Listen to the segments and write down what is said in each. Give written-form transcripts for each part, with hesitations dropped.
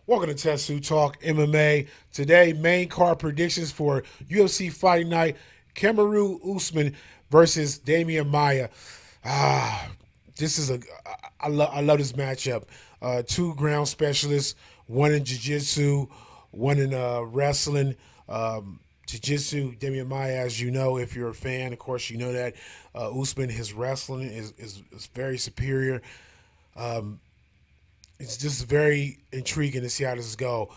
Welcome to Tetsu Talk MMA. Today, main card predictions for UFC Fight Night: Kamaru Usman versus Demian Maia. Ah, this is a I love this matchup. Two ground specialists, one in jiu-jitsu, one in wrestling. Jiu-jitsu, Demian Maia, as you know, if you're a fan, of course you know that Usman, his wrestling is very superior. It's just very intriguing to see how this go.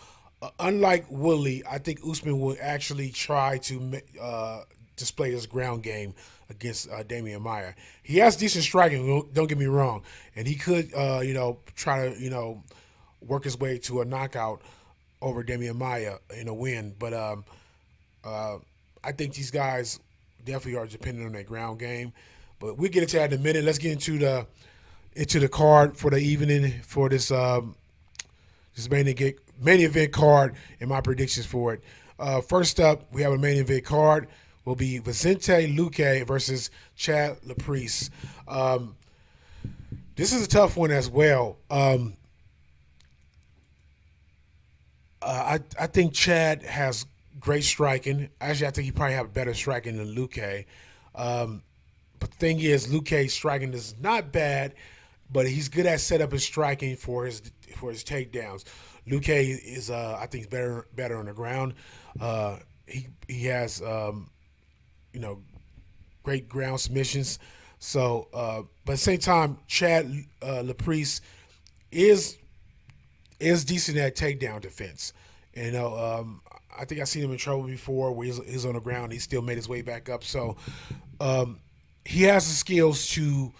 Unlike Woodley, I think Usman will actually try to display his ground game against Damian Maia. He has decent striking, don't get me wrong, and he could, try to, work his way to a knockout over Damian Maia in a win. But uh, I think these guys definitely are dependent on their ground game. But we'll get into that in a minute. Let's get into the card for the evening for this main event card and my predictions for it. First up, we have a main event card. Will be Vicente Luque versus Chad Laprise. This is a tough one as well. I think Chad has great striking. Actually, I think he probably have better striking than Luque. But the thing is, Luque's striking is not bad, but he's good at setup and striking for his takedowns. Luque is I think better on the ground. He has great ground submissions. So, but at the same time, Chad Laprise is decent at takedown defense. And, I think I've seen him in trouble before where he's on the ground. He still made his way back up. So he has the skills to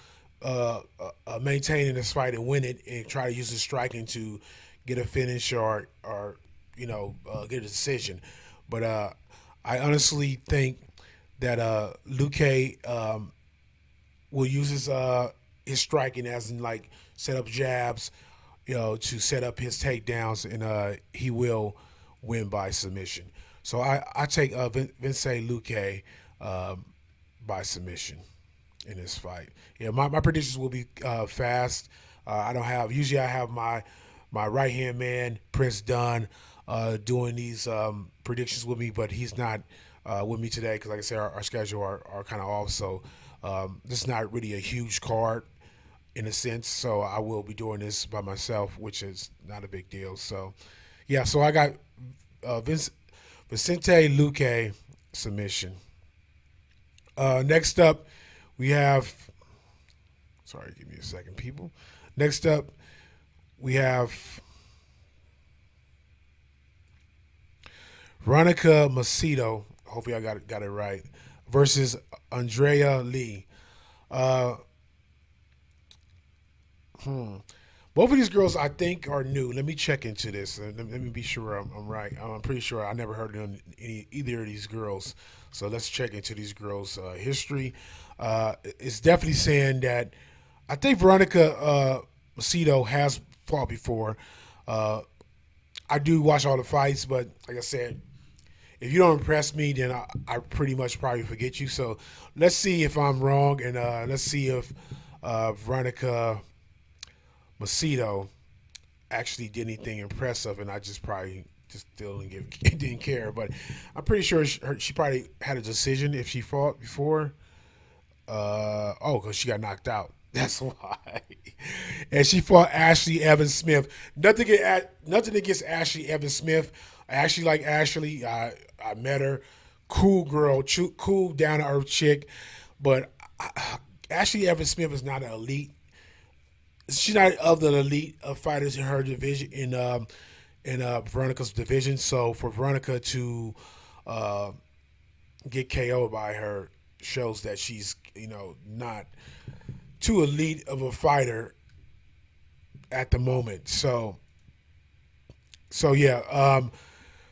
maintain in this fight and win it, and try to use his striking to get a finish or get a decision. But I honestly think that Luque will use his striking as in like set up jabs, to set up his takedowns, and he will win by submission. So I take Vincent Luque by submission in this fight. Yeah, my predictions will be fast. I don't have usually I have my right hand man Prince Dunn doing these predictions with me, but he's not with me today because, like I said, our schedule are kind of off. So this is not really a huge card in a sense. So I will be doing this by myself, which is not a big deal. So yeah, so I got Vicente Luque submission. Next up, we have. Sorry, give me a second, people. Next up, we have Veronica Macedo. Hopefully, I got it right. Versus Andrea Lee. Uh, Both of these girls, I think, are new. Let me check into this. Let me be sure I'm right. I'm pretty sure I never heard of either of these girls. So let's check into these girls' history. It's definitely saying that I think Veronica Macedo has fought before. I do watch all the fights, but like I said, if you don't impress me, then I pretty much probably forget you. So let's see if I'm wrong, and let's see if Veronica Macedo actually did anything impressive, and I just probably just still didn't care. But I'm pretty sure she probably had a decision if she fought before. Because she got knocked out. That's why. And she fought Ashley Evans Smith. Nothing against Ashley Evans Smith. I actually like Ashley. I met her. Cool girl. Cool, down to earth chick. But Ashley Evans Smith is not an elite. She's not of the elite of fighters in her division in Veronica's division. So for Veronica to get KO'd by her shows that she's not too elite of a fighter at the moment. So yeah,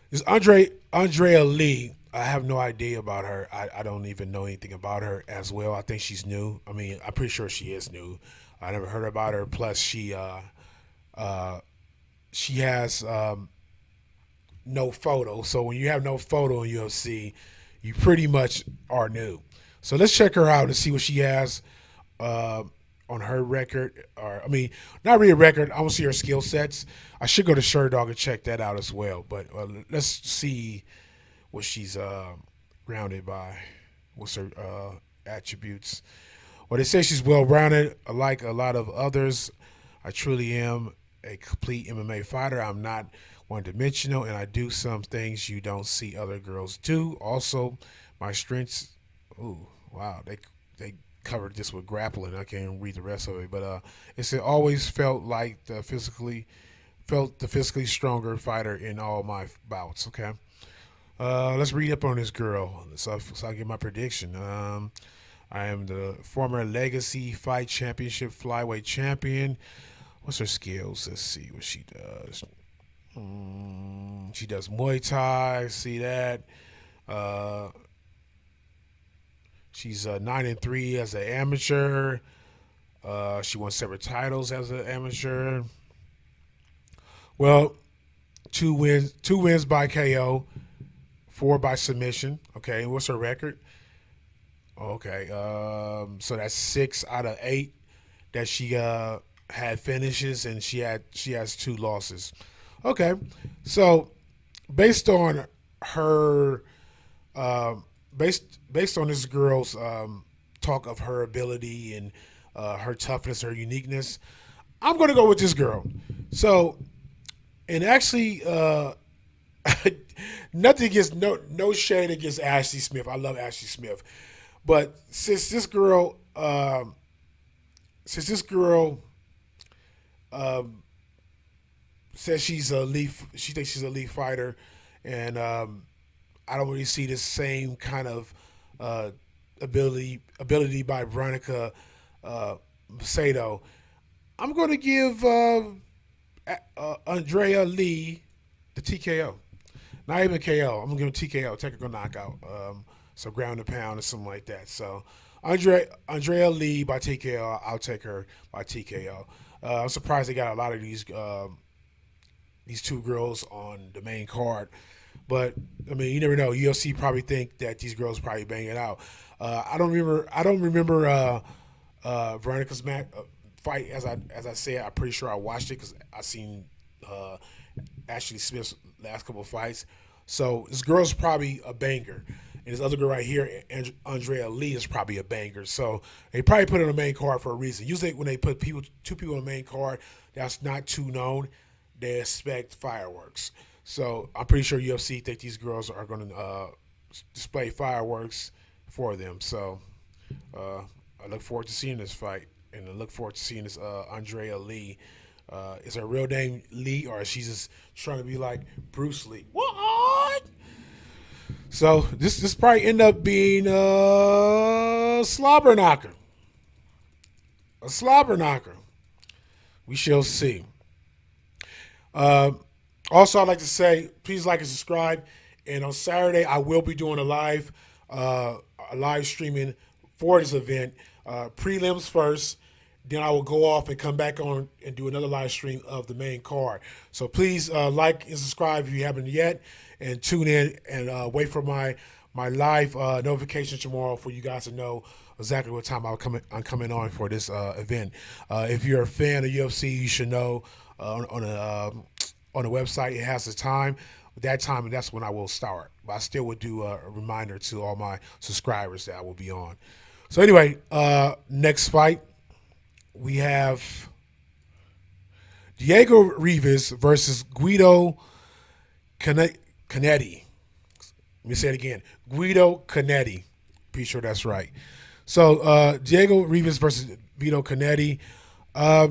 this Andrea Lee. I have no idea about her. I don't even know anything about her as well. I think she's new. I mean, I'm pretty sure she is new. I never heard about her. Plus, she has no photo. So when you have no photo in UFC, you pretty much are new. So let's check her out and see what she has on her record, or I mean, not really a record. I want to see her skill sets. I should go to Sherdog and check that out as well. But let's see what she's rounded by. What's her attributes? Well, they say she's well rounded, like a lot of others. I truly am a complete MMA fighter. I'm not one dimensional, and I do some things you don't see other girls do. Also, my strengths. Ooh, wow, they covered this with grappling. I can't even read the rest of it, but it said always felt the physically stronger fighter in all my bouts. Okay, let's read up on this girl. So I get my prediction. I am the former Legacy Fight Championship flyweight champion. What's her skills? Let's see what she does. She does Muay Thai. See that. Uh, she's 9-3 as an amateur. She won separate titles as an amateur. Well, two wins by KO, 4 by submission. Okay, what's her record? Okay, so that's 6 out of 8 that she had finishes, and she has 2 losses. Okay, so based on her, based on this girl's talk of her ability and her toughness, her uniqueness, I'm gonna go with this girl. So, and actually, nothing against no shade against Ashley Smith. I love Ashley Smith, but since this girl says she thinks she's a elite fighter, and I don't really see the same kind of ability by Veronica Macedo. I'm going to give Andrea Lee the TKO. Not even KO. I'm going to give him TKO, technical knockout. So ground and pound or something like that. So Andrea Lee by TKO. I'll take her by TKO. I'm surprised they got a lot of these 2 girls on the main card. But I mean, you never know. UFC probably think that these girls probably bang it out. I don't remember Veronica's fight. As I said, I'm pretty sure I watched it because I seen Ashley Smith's last couple of fights. So this girl's probably a banger, and this other girl right here, Andrea Lee, is probably a banger. So they probably put it on the main card for a reason. Usually when they put 2 people on the main card that's not too known, they expect fireworks. So I'm pretty sure UFC think these girls are going to display fireworks for them. So I look forward to seeing this fight, and I look forward to seeing this Andrea Lee. Is her real name Lee, or is she just trying to be like Bruce Lee? What? So this probably end up being a slobber knocker. A slobber knocker. We shall see. Also, I'd like to say, please like and subscribe. And on Saturday, I will be doing a live streaming for this event. Prelims first, then I will go off and come back on and do another live stream of the main card. So please like and subscribe if you haven't yet, and tune in and wait for my live notifications tomorrow for you guys to know exactly what time I'm coming on for this event. If you're a fan of UFC, you should know on the website it has the time. That time, and that's when I will start. But I still would do a reminder to all my subscribers that I will be on. So anyway, next fight, we have Diego Rivas versus Guido Kaneda. Let me say it again. Guido Kaneda. Pretty sure that's right. So Diego Rivas versus Guido Kaneda. I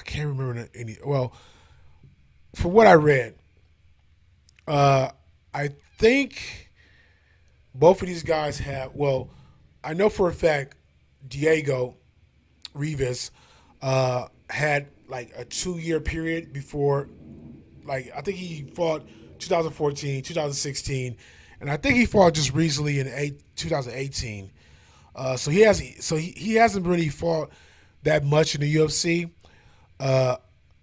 can't remember any. Well, from what I read, I think both of these guys have. Well, I know for a fact Diego Rivas had like a 2-year period before. Like I think he fought 2014, 2016, and I think he fought just recently in 2018. So he hasn't really fought that much in the UFC.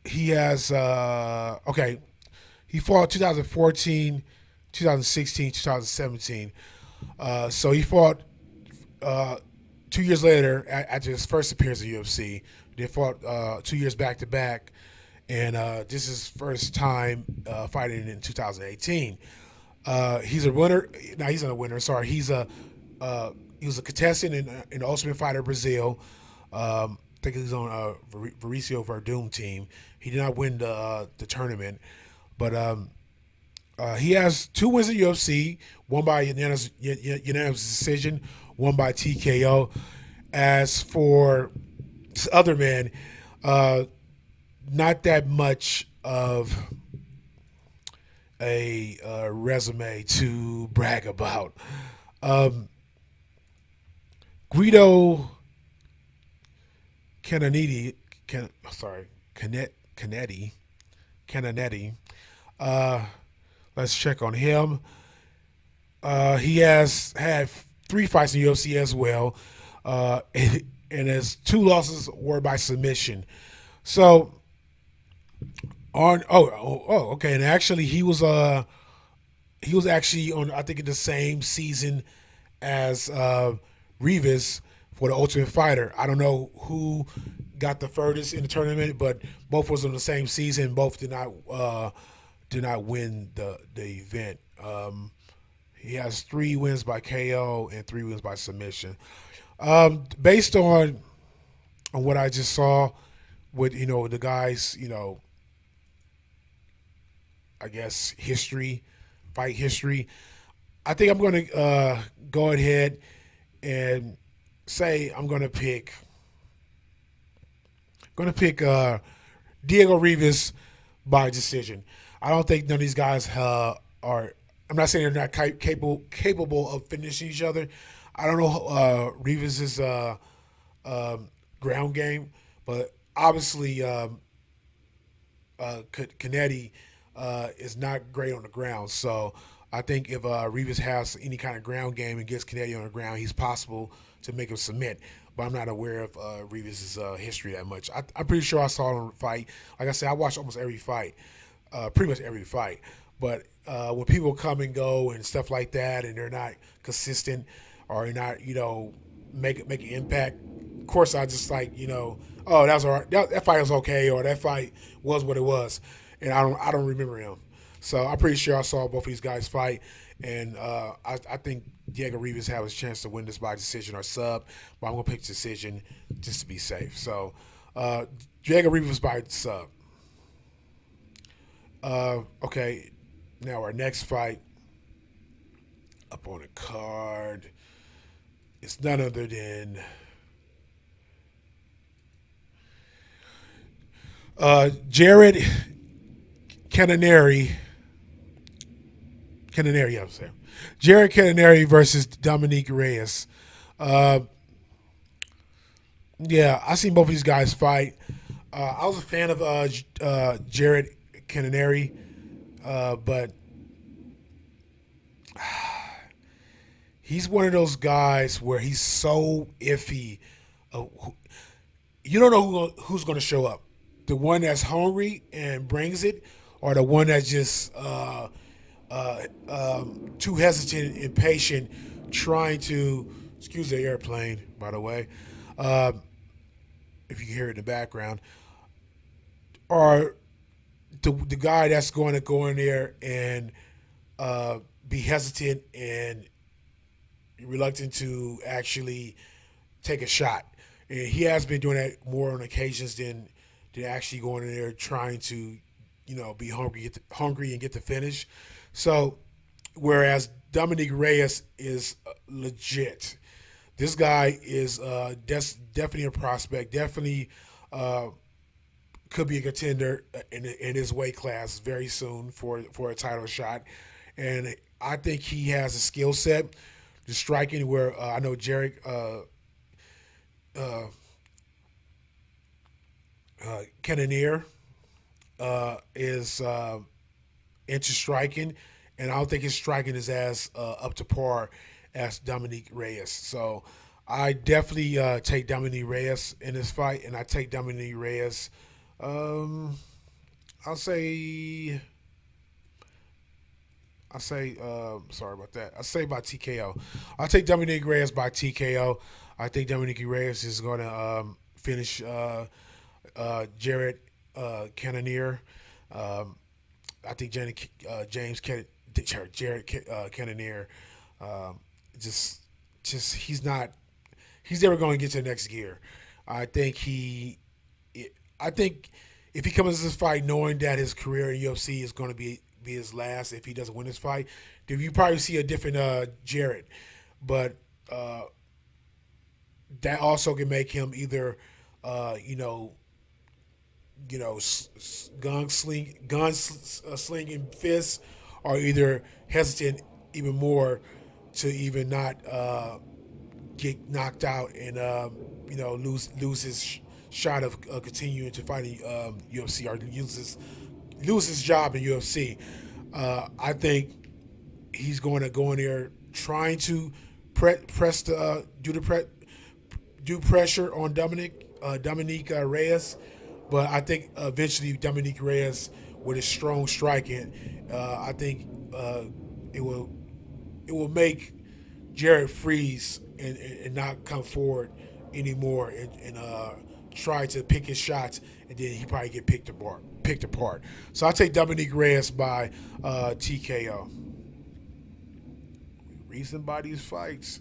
He has okay. He fought 2014, 2016, 2017. So he fought 2 years later, after his first appearance in UFC, they fought 2 years back to back, and this is his first time fighting in 2018. He's a winner. No, he's not a winner. Sorry, he was a contestant in the Ultimate Fighter Brazil. I think he was on Mauricio Verdum team. He did not win the tournament, but he has 2 wins in UFC, one by unanimous decision, one by TKO. As for this other man, not that much of a resume to brag about. Guido Kaneda, Cannonier. Let's check on him. He has had 3 fights in UFC as well, and his 2 losses were by submission. So okay, and actually he was actually on, I think, in the same season as Rivas for the Ultimate Fighter. I don't know who got the furthest in the tournament, but both was on the same season. Both did not win the event. He has 3 wins by KO and 3 wins by submission. Based on what I just saw with the guys, I guess fight history, I think I'm going to go ahead and say I'm going to pick Diego Rivas by decision. I don't think none of these guys are. I'm not saying they're not capable of finishing each other. I don't know Rivas's ground game, but obviously Canedi is not great on the ground. So I think if Rivas has any kind of ground game and gets Canedi on the ground, he's possible to make him submit. But I'm not aware of Rivas' history that much. I'm pretty sure I saw him fight. Like I said, I watched almost every fight, pretty much every fight. But when people come and go and stuff like that, and they're not consistent or they're not, making impact, of course I just oh, that was all right. That fight was okay, or that fight was what it was, and I don't remember him. So I'm pretty sure I saw both of these guys fight, and I think Diego Rivas has a chance to win this by decision or sub, but I'm gonna pick decision just to be safe. So Diego Rivas by sub. Okay, now our next fight up on the card is none other than Jared Cannonier. I'm saying. Jared Cannonier versus Dominique Reyes. Yeah, I seen both of these guys fight. I was a fan of Jared Cannonier, but he's one of those guys where he's so iffy. You don't know who's going to show up. The one that's hungry and brings it, or the one that's just too hesitant and impatient, trying to, excuse the airplane, by the way, if you can hear it in the background, or the guy that's going to go in there and be hesitant and reluctant to actually take a shot. And he has been doing that more on occasions than actually going in there trying to, be hungry and get the finish. So, whereas Dominique Reyes is legit, this guy is definitely a prospect. Definitely could be a contender in his weight class very soon for a title shot. And I think he has a skill set, the striking, where I know Jared Cannonier is into striking, and I don't think his striking is as up to par as Dominique Reyes. So I definitely take Dominique Reyes in this fight, and I take Dominique Reyes. I'll say sorry about that. I'll say by TKO. I'll take Dominique Reyes by TKO. I think Dominique Reyes is going to finish Jared Cannonier. Um, I think Jared Cannonier um, just he's not he's never going to get to the next gear. I think I think if he comes to this fight knowing that his career in UFC is going to be his last, if he doesn't win this fight, then you probably see a different Jared. But uh, that also can make him either, uh, you know, slinging fists, or either hesitant even more to even not get knocked out and lose his shot of continuing to fight in UFC, or lose his job in UFC. I think he's going to go in there trying to press the do pressure on Dominique Reyes, but I think eventually Dominique Reyes with his strong striking, I think it will make Jared freeze and not come forward anymore and try to pick his shots, and then he probably get picked apart. So I take Dominique Reyes by TKO. Reason by these fights.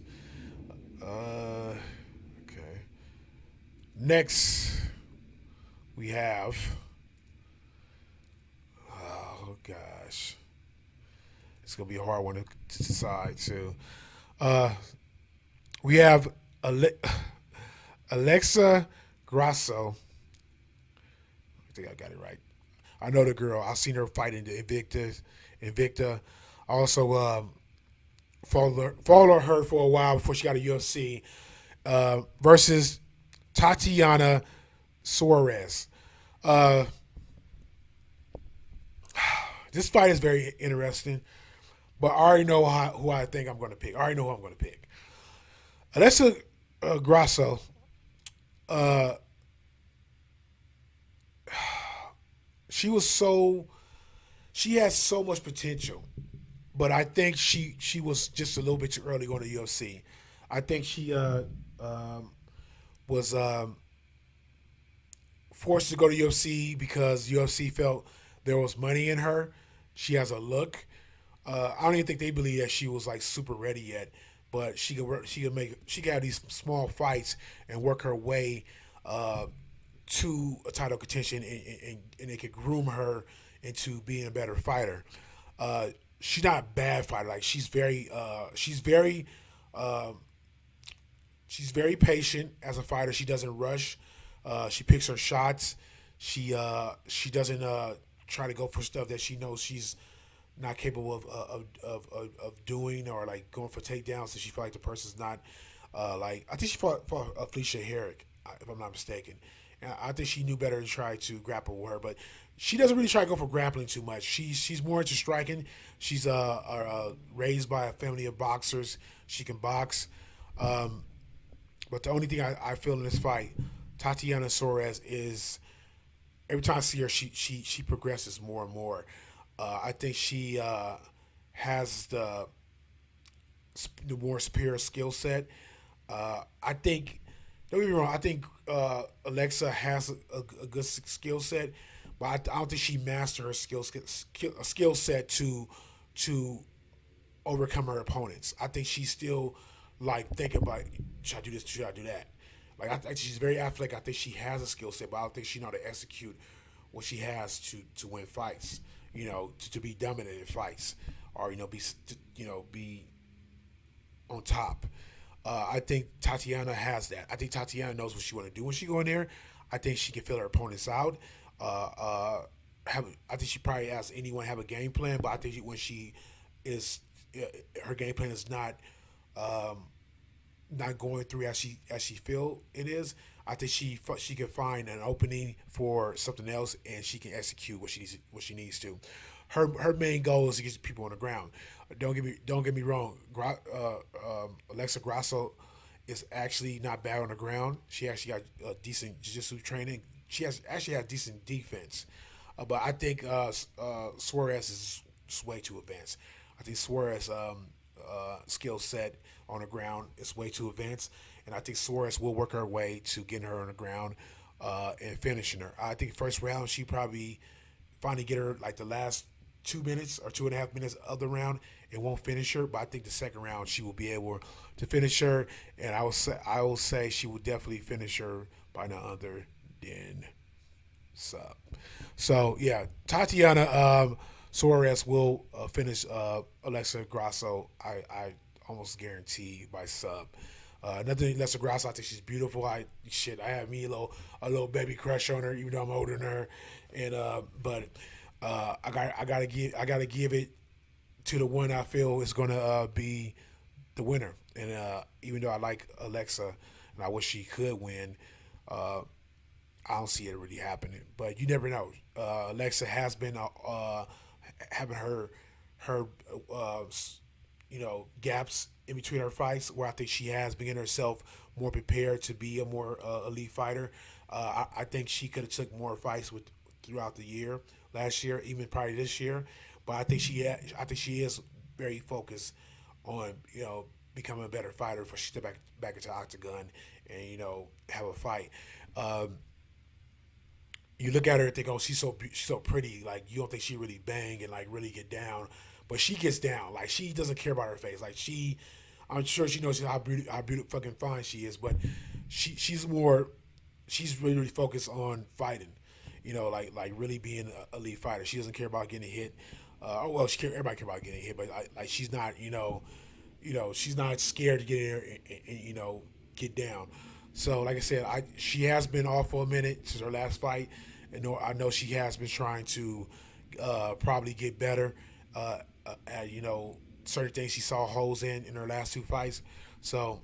Okay. Next, we have. Oh gosh, it's gonna be a hard one to decide too. Uh, we have Alexa Grasso. I think I got it right. I know the girl. I've seen her fight in the Invicta. I also followed her for a while before she got a UFC. Versus Tatiana Suarez. Uh, this fight is very interesting, but I already know who I think I'm going to pick. I already know who I'm going to pick. Alexa Grasso. Uh, she was so she has so much potential, but I think she was just a little bit too early going to UFC. I think she was forced to go to UFC because UFC felt there was money in her. She has a look. I don't even think they believe that she was like super ready yet, but she could have these small fights and work her way uh, to a title contention, and they could groom her into being a better fighter. She's not a bad fighter. Like uh, she's very patient as a fighter. She doesn't rush. She picks her shots. She doesn't try to go for stuff that she knows she's not capable of doing, or like going for takedowns. So she feel like the person's not like, I think she fought Felicia Herrick, if I'm not mistaken. And I think she knew better to try to grapple with her, but she doesn't really try to go for grappling too much. She's more into striking. She's raised by a family of boxers. She can box. Um, but the only thing I feel in this fight, Tatiana Suarez, is every time I see her, she progresses more and more. I think she has the more superior skill set. I think, don't get me wrong, I think Alexa has a good skill set, but I don't think she mastered her skill set to overcome her opponents. I think she's still like thinking about, should I do this, should I do that? Like, I think she's very athletic. I think she has a skill set, but I don't think she know how to execute what she has to win fights. To be dominant in fights, or be on top. I think Tatiana has that. I think Tatiana knows what she want to do when she go in there. I think she can fill her opponents out. I think she probably asks anyone have a game plan, but I think when she is, her game plan is not going through as she feel it is. I think she can find an opening for something else, and she can execute what she needs to. Her main goal is to get people on the ground. Don't get me wrong. Alexa Grasso is actually not bad on the ground. She actually got decent jiu-jitsu training. She actually has decent defense, but I think Suarez is way too advanced. I think Suarez skill set on the ground is way too advanced, and I think Suarez will work her way to getting her on the ground and finishing her. I think first round she probably finally get her like the last 2 minutes or 2.5 minutes of the round and won't finish her. But I think the second round she will be able to finish her, and I will say she will definitely finish her by none other than sub. So yeah, Tatiana Suarez will finish Alexa Grasso. I almost guarantee by sub. Nothing Alexa Grasso. I think she's beautiful. I have me a little baby crush on her, even though I'm older than her. And but I gotta give it to the one I feel is gonna be the winner. And even though I like Alexa and I wish she could win, uh, I don't see it really happening. But you never know. Alexa has been having her uh, gaps in between her fights where I think she has been getting herself more prepared to be a more elite fighter. I think she could have took more fights throughout the year, last year, even probably this year. But I think she is very focused on becoming a better fighter for she step back into the octagon and have a fight. Um, you look at her and think, oh, she's so pretty. Like you don't think she really bang and like really get down, but she gets down. Like she doesn't care about her face. I'm sure she knows how beautiful fucking fine she is, but she's really focused on fighting. Like really being a elite fighter. She doesn't care about getting hit. Well, everybody care about getting hit, but like she's not. She's not scared to get in there and get down. So, like I said, she has been off for a minute since her last fight, and I know she has been trying to probably get better at certain things she saw holes in her last two fights. So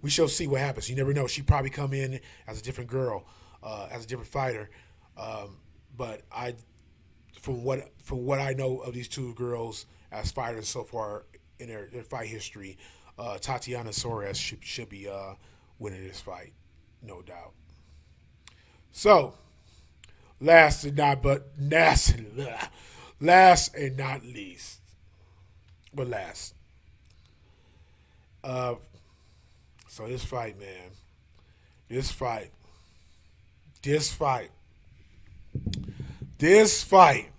we shall see what happens. You never know. She probably come in as a different girl, as a different fighter. Um, but from what I know of these two girls as fighters so far in their fight history, Tatiana Suarez should be winning this fight, no doubt. So last and not but last and not least, but last. Uh, so this fight, man, this fight, this fight, this fight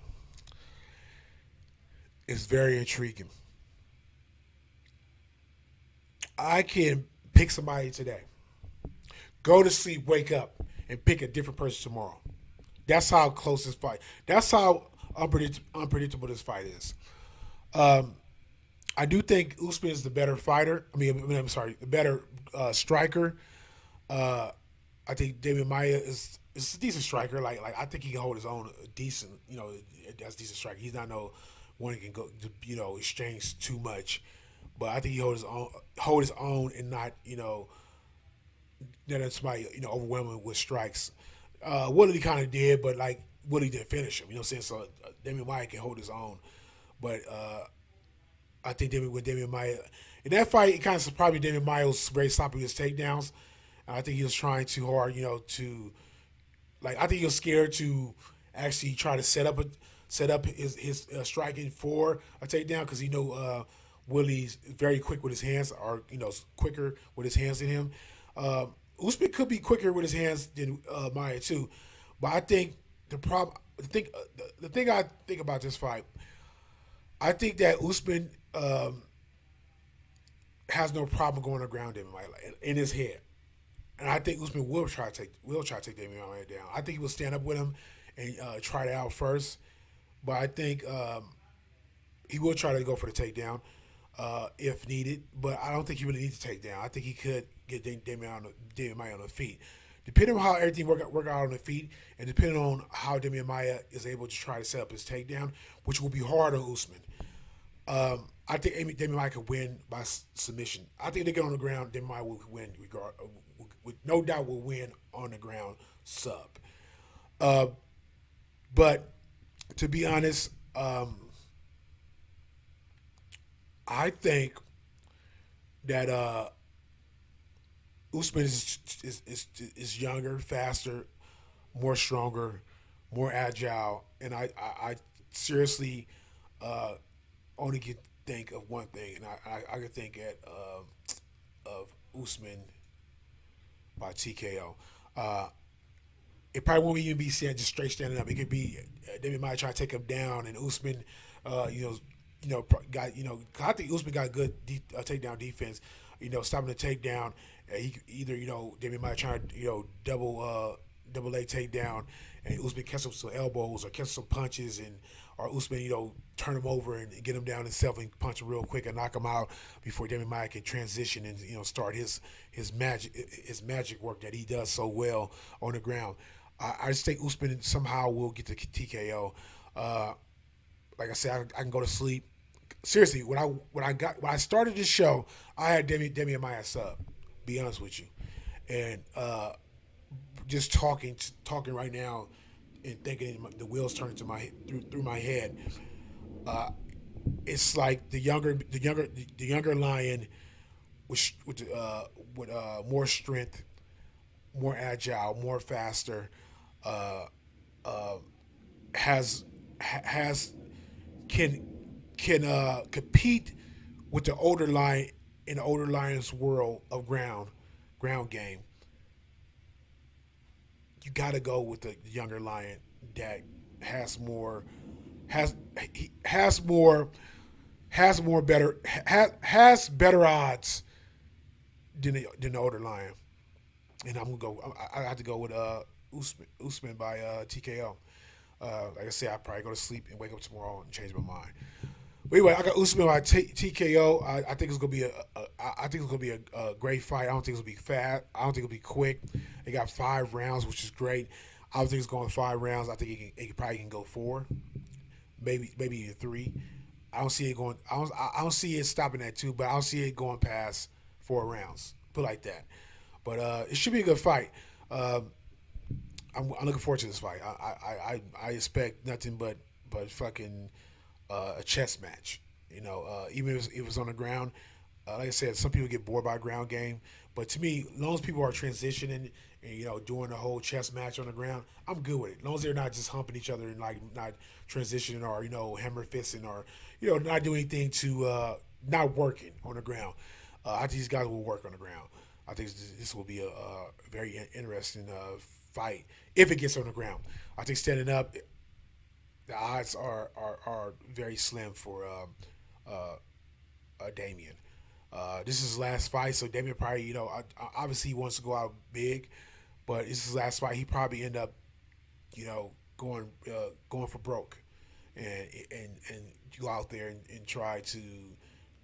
is very intriguing. I can pick somebody today, go to sleep, wake up, and pick a different person tomorrow. That's how close this fight. That's how unpredictable this fight is. Um, I do think Usman is the better fighter. I'm sorry, the better striker. Uh, I think Demian Maia is a decent striker. Like I think he can hold his own decent. That's a decent striker. He's not no one who can go exchange too much, but I think he hold his own and not that somebody overwhelming with strikes. Woodley kind of did, but like Woodley didn't finish him. You know what I'm saying? So Demian Maia can hold his own, but I think Demian Maia in that fight, it kind of surprised me. Demian Maia was very sloppy with his takedowns. And I think he was trying too hard, to like. I think he was scared to actually try to set up his striking for a takedown because he know Willie's very quick with his hands, or quicker with his hands than him. Usman could be quicker with his hands than Maia too, but I think the thing I think about this fight, I think that Usman has no problem going around him in his head. And I think Usman will try to take Damian Maia down. I think he will stand up with him and try it out first. But I think he will try to go for the takedown if needed. But I don't think he really needs to take down. I think he could get Damian Maia on the feet. Depending on how everything work out on the feet, and depending on how Demian Maia is able to try to set up his takedown, which will be hard on Usman. I think Demian Maia could win by submission. I think they get on the ground, Demian Maia will win with no doubt will win on the ground sub. Uh, but to be honest, I think that Usman is younger, faster, more stronger, more agile, and I seriously only can think of one thing, and I can think of Usman by TKO. It probably won't even be just straight standing up. It could be Demian Maia trying to take him down, and Usman, got 'cause I think Usman got good takedown defense. Stopping the takedown. He either Demian Maia trying to double leg takedown, and Usman catch him some elbows or catch some punches, and or Usman turn him over and get him down himself and punch him real quick and knock him out before Demian Maia can transition and start his magic work that he does so well on the ground. I just think Usman somehow will get the TKO. Like I said, I can go to sleep. Seriously, when I started this show, I had Demian Maia sub. Be honest with you, and just talking right now and thinking the wheels turning through my head. It's like the younger lion with more strength, more agile, more faster. Has can compete with the older lion in the older lion's world of ground game. You got to go with the younger lion that has more has better odds than the older lion. And I'm gonna go. I have to go with Usman by TKO. Like I said, I probably go to sleep and wake up tomorrow and change my mind. But anyway, I got Usman by TKO. I think it's gonna be a great fight. I don't think it's gonna be fast. I don't think it'll be quick. They got 5 rounds, which is great. I don't think it's going 5 rounds. I think it probably can go 4, maybe even 3. I don't see it going. I don't see it stopping at 2, but I don't see it going past 4 rounds. Put it like that. But it should be a good fight. I'm looking forward to this fight. I expect nothing but fucking a chess match. Even if it was on the ground. Like I said, some people get bored by ground game, but to me, as long as people are transitioning and doing the whole chess match on the ground, I'm good with it. As long as they're not just humping each other and like not transitioning or hammer fisting or not doing anything to not working on the ground. I think these guys will work on the ground. I think this will be a very interesting fight if it gets on the ground. I think standing up, the odds are very slim for Demian. This is his last fight, so Demian probably, obviously he wants to go out big, but this is his last fight. He probably end up, going for broke, and go out there and try to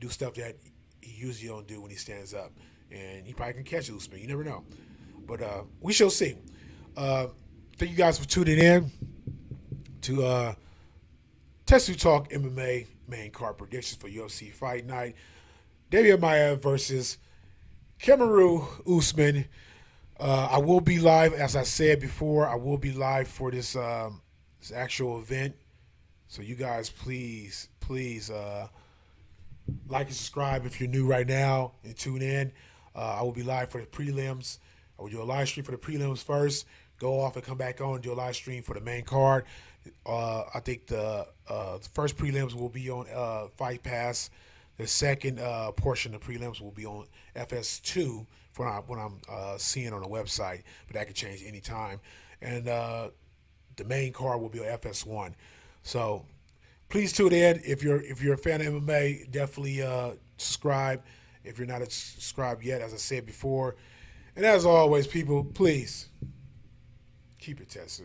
do stuff that he usually don't do when he stands up, and he probably can catch Usman. You never know, but we shall see. Thank you guys for tuning in to Tetsu Talk MMA main card predictions for UFC Fight Night. Demian Maia versus Kamaru Usman. I will be live, as I said before. I will be live for this actual event. So you guys, please like and subscribe if you're new right now and tune in. I will be live for the prelims. I will do a live stream for the prelims first. Go off and come back on and do a live stream for the main card. I think the first prelims will be on Fight Pass. The second portion of the prelims will be on FS2 for when I'm seeing on the website, but that could change anytime. And the main card will be on FS1. So please tune in. If you're a fan of MMA, definitely subscribe. If you're not subscribed yet, as I said before. And as always, people, please keep it Tetsu.